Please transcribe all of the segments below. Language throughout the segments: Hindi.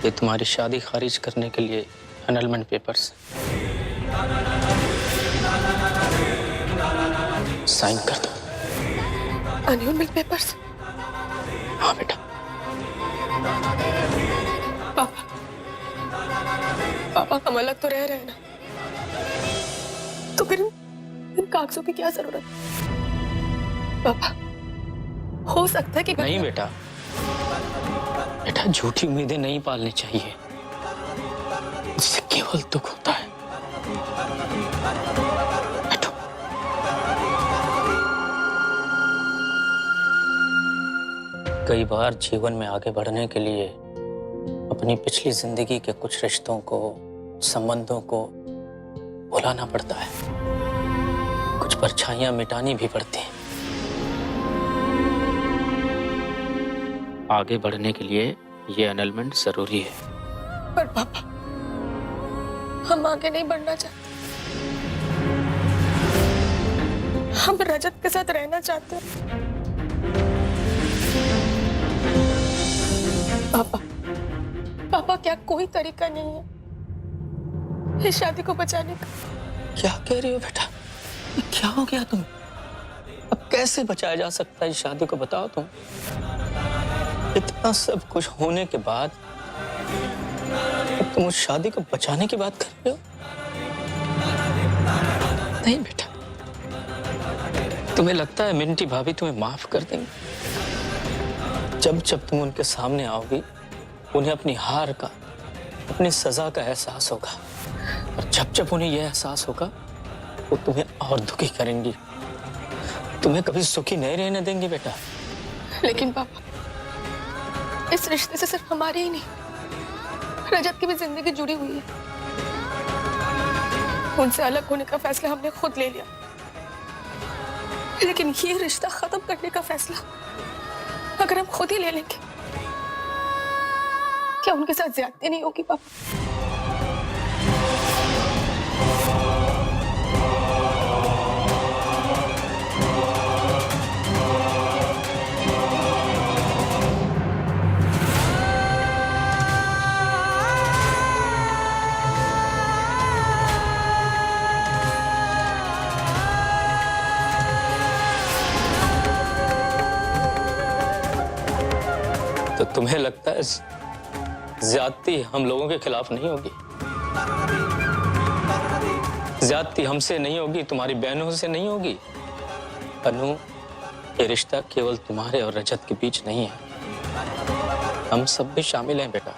ये तुम्हारी शादी खारिज करने के लिए एनरोलमेंट पेपर्स। साइन कर दो। Enrolment papers? हाँ बेटा। पापा, पापा हम अलग तो रह रहे हैं ना, तो फिर इन कागजों की क्या जरूरत है? पापा, हो सकता है कि नहीं बेटा, बेटा झूठी उम्मीदें नहीं पालनी चाहिए, इससे केवल दुख होता है। बैठो। कई बार जीवन में आगे बढ़ने के लिए अपनी पिछली जिंदगी के कुछ रिश्तों को, संबंधों को भुलाना पड़ता है, कुछ परछाइयां मिटानी भी पड़ती हैं। आगे बढ़ने के लिए ये एनरोलमेंट जरूरी है। पर पापा, हम आगे नहीं बढ़ना चाहते, हम रजत के साथ रहना चाहते हैं। पापा, पापा क्या कोई तरीका नहीं है इस शादी को बचाने का? क्या कह रही हो बेटा? ये क्या हो गया तुम? अब कैसे बचाया जा सकता है इस शादी को, बताओ तुम। इतना सब कुछ होने के बाद तुम उस शादी को बचाने की बात कर रहे हो? नहीं बेटा, तुम्हें लगता है मिंटी भाभी तुम्हें माफ कर देंगे? जब जब तुम उनके सामने आओगी, उन्हें अपनी हार का, अपनी सजा का एहसास होगा, और जब जब उन्हें यह एहसास होगा, वो तुम्हें और दुखी करेंगी, तुम्हें कभी सुखी नहीं रहने देंगे बेटा। लेकिन पापा, इस रिश्ते से सिर्फ हमारी ही नहीं, रजत की भी जिंदगी जुड़ी हुई है। उनसे अलग होने का फैसला हमने खुद ले लिया, लेकिन ये रिश्ता खत्म करने का फैसला अगर हम खुद ही ले लेंगे, क्या उनके साथ ज्यादती नहीं होगी पापा? तो तुम्हें लगता है ज्यादती हम लोगों के खिलाफ नहीं होगी? ज्यादती हमसे नहीं होगी, तुम्हारी बहनों से नहीं होगी? अनु, ये रिश्ता केवल तुम्हारे और रजत के बीच नहीं है, हम सब भी शामिल हैं बेटा।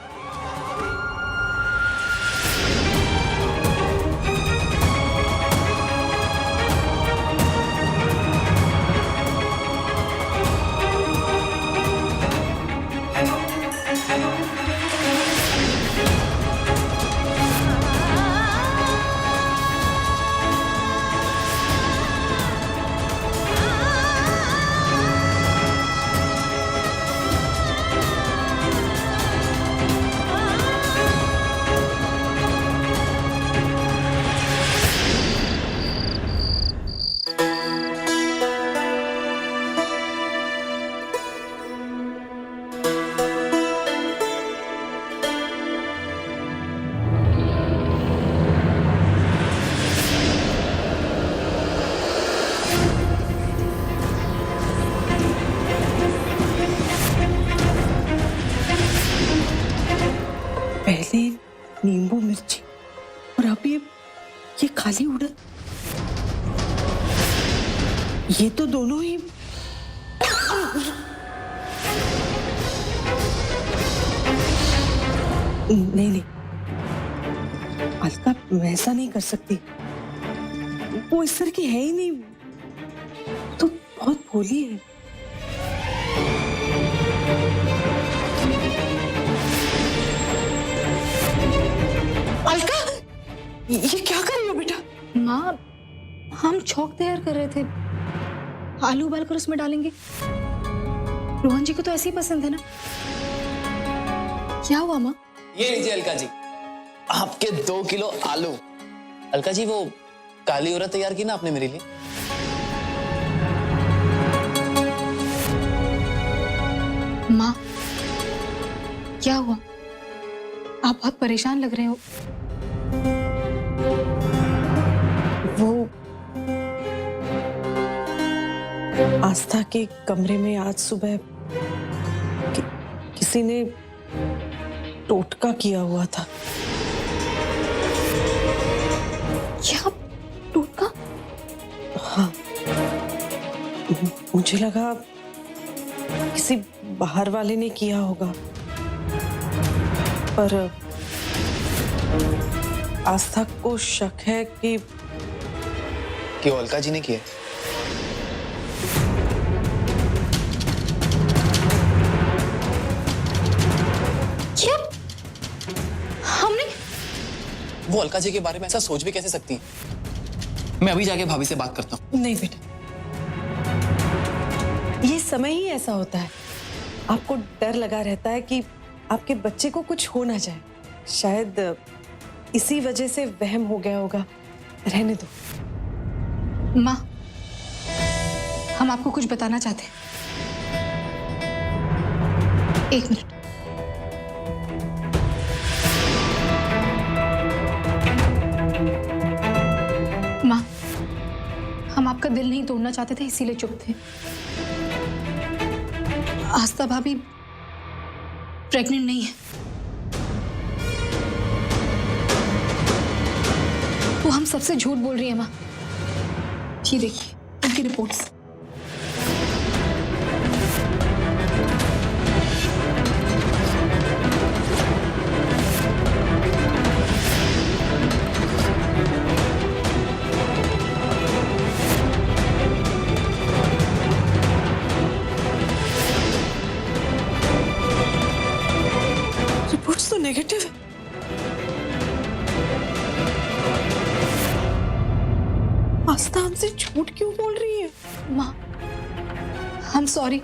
पहले नींबू मिर्ची और अभी ये खाली उड़द, ये तो दोनों ही नहीं नहीं, अलका वैसा नहीं कर सकती, वो इस तरह की है ही नहीं, तो बहुत भोली है। अलका, ये क्या कर रही हो बेटा? माँ, हम चौक तैयार कर रहे थे, आलू उबाल कर उसमें डालेंगे। रोहन जी को तो ऐसे ही पसंद है ना। क्या हुआ माँ? ये लीजिए अलका जी, आपके 2 किलो आलू। अलका जी, वो काली उड़द तैयार की ना आपने मेरे लिए? माँ, क्या हुआ? आप बहुत परेशान लग रहे हो। वो आस्था के कमरे में आज सुबह किसी ने टोटका किया हुआ था। क्या टोटका? हाँ, मुझे लगा किसी बाहर वाले ने किया होगा, पर आस्था को शक है कि वो अलका जी ने किया। क्या? हमने? वो अलका जी के बारे में ऐसा सोच भी कैसे सकती है? मैं अभी जाके भाभी से बात करता हूँ। नहीं बेटा, ये समय ही ऐसा होता है। आपको डर लगा रहता है कि आपके बच्चे को कुछ हो ना जाए। शायद इसी वजह से वहम हो गया होगा। रहने दो। माँ, हम आपको कुछ बताना चाहते हैं। एक मिनट। माँ, हम आपका दिल नहीं तोड़ना चाहते थे, इसीलिए चुप थे। आस्था भाभी प्रेग्नेंट नहीं है। वो हम सबसे झूठ बोल रही है माँ। ये देखिए उनकी रिपोर्ट्स। रिपोर्ट्स तो नेगेटिव है। आस्था हमसे झूठ क्यों बोल रही है? माँ, हम सॉरी,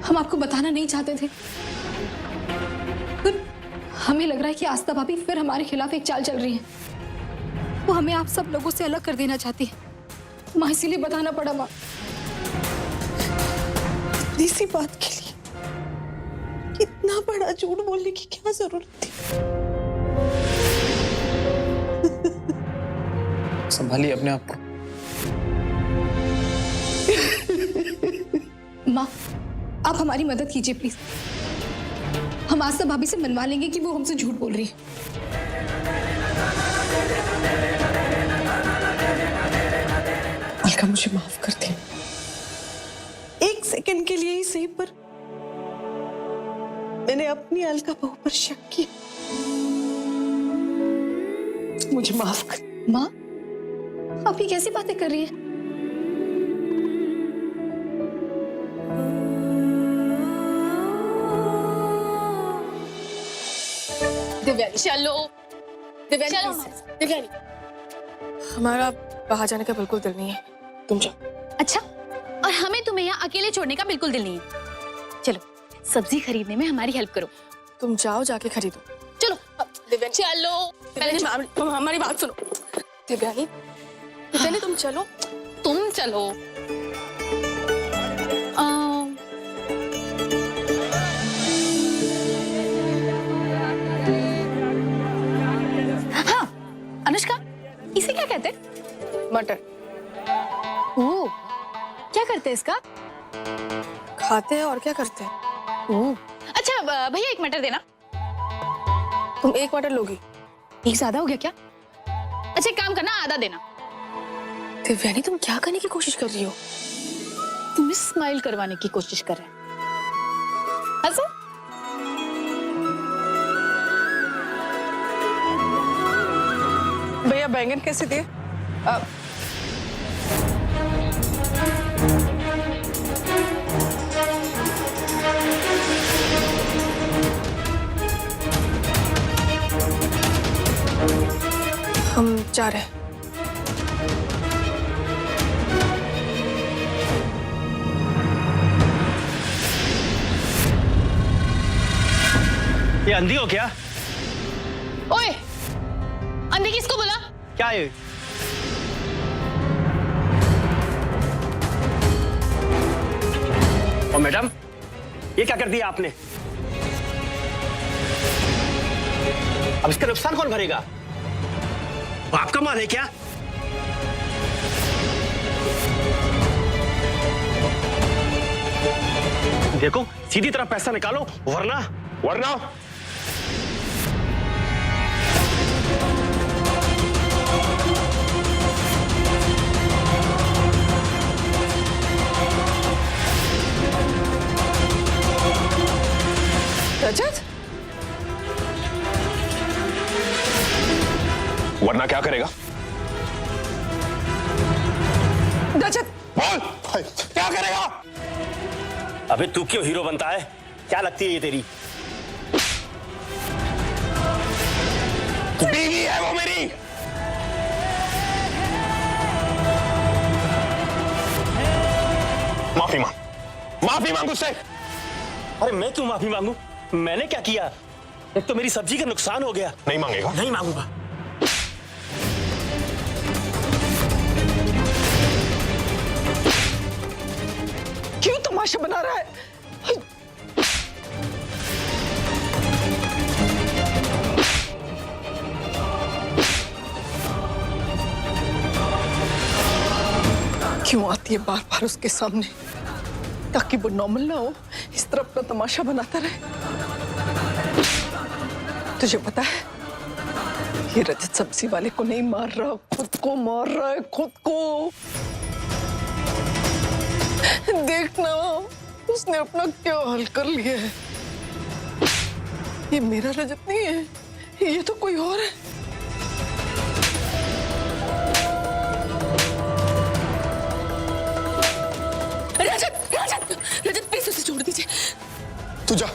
हम आपको बताना नहीं चाहते थे, पर हमें लग रहा है कि आस्था भाभी फिर हमारे खिलाफ एक चाल चल रही है। वो हमें आप सब लोगों से अलग कर देना चाहती है माँ, इसीलिए बताना पड़ा माँ। इसी बात के लिए इतना बड़ा झूठ बोलने की क्या जरूरत थी? संभालिए अपने आप को। माँ, आप हमारी मदद कीजिए प्लीज। हम आस्था भाभी से मनवा लेंगे कि वो हमसे झूठ बोल रही है। अलका, मुझे माफ कर दे। एक सेकंड के लिए ही सही, पर मैंने अपनी अलका बहू पर शक किया। मुझे माफ कर। माँ, आप ये कैसी बातें कर रही है? दिव्यानी, चलो दिव्यानी, चलो। please, दिव्यानी, हमारा बाहर जाने का बिल्कुल दिल नहीं है, तुम जाओ। अच्छा, और हमें तुम्हें यहाँ अकेले छोड़ने का बिल्कुल दिल नहीं है। चलो सब्जी खरीदने में हमारी हेल्प करो। तुम जाओ, जाके खरीदो। चलो दिव्यानी, चलो। दिव्यानी, हमारी बात सुनो। दिव्यानी, दिव्यानी, तुम चलो। तुम चलो। हाँ, अनुष्का, इसे क्या कहते हैं? मटर ओह, क्या करते हैं इसका? खाते हैं और क्या करते हैं। ओह, अच्छा भैया एक मटर देना। तुम एक मटर लोगी? एक ज्यादा हो गया क्या? अच्छा एक काम करना, आधा देना। दिव्यानी, तुम क्या करने की कोशिश कर रही हो? तुम्हें स्माइल करवाने की कोशिश कर रहे हैं। हंसो। भैया बैंगन कैसे दिए? हम जा रहे हैं। ये अंधी हो क्या? ओए, अंधे किसको बोला? क्या ये? और मैडम, ये क्या कर दिया आपने? अब इसका नुकसान कौन भरेगा? बाप का माल है क्या? देखो सीधी तरह पैसा निकालो वरना वरना रजत, वरना क्या करेगा? रजत, बोल क्या करेगा? अबे तू क्यों हीरो बनता है? क्या लगती है ये तेरी? बीवी है वो मेरी। माफी मांग उससे। अरे मैं क्यों माफी मांगू? मैंने क्या किया? एक तो मेरी सब्जी का नुकसान हो गया। नहीं मांगेगा? नहीं मांगूंगा। क्यों तमाशा बना रहा है? क्यों आती है बार बार उसके सामने ताकि वो नॉर्मल ना हो, इस तरह अपना तमाशा बनाता रहे। तुझे पता है ये रजत सब्जी वाले को नहीं मार रहा, खुद को मार रहा है, खुद को। देखना उसने अपना क्या हल कर लिया है। ये मेरा रजत नहीं है, ये तो कोई और है। रजत, रजत, रजत प्लीज उसे छोड़ दीजिए। तू जा।